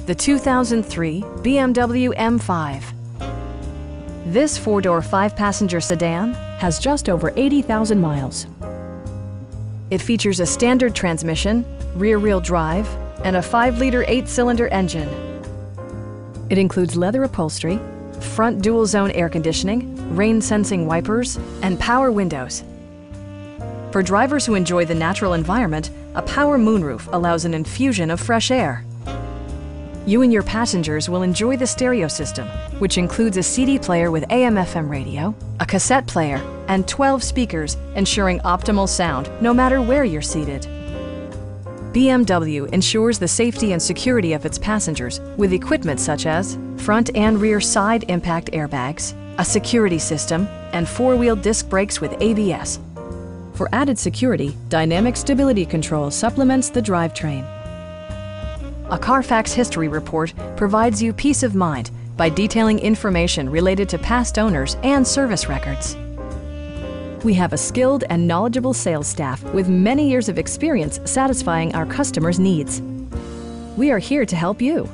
the 2003 BMW M5. This four-door, five-passenger sedan has just over 80,000 miles. It features a standard transmission, rear-wheel drive, and a 5-liter 8-cylinder engine. It includes leather upholstery, front dual-zone air conditioning, rain-sensing wipers, and power windows. For drivers who enjoy the natural environment, a power moonroof allows an infusion of fresh air. You and your passengers will enjoy the stereo system, which includes a CD player with AM/FM radio, a cassette player, and 12 speakers, ensuring optimal sound no matter where you're seated. BMW ensures the safety and security of its passengers with equipment such as front and rear side impact airbags, a security system, and 4-wheel disc brakes with ABS. For added security, Dynamic Stability Control supplements the drivetrain. A Carfax history report provides you peace of mind by detailing information related to past owners and service records. We have a skilled and knowledgeable sales staff with many years of experience satisfying our customers' needs. We are here to help you.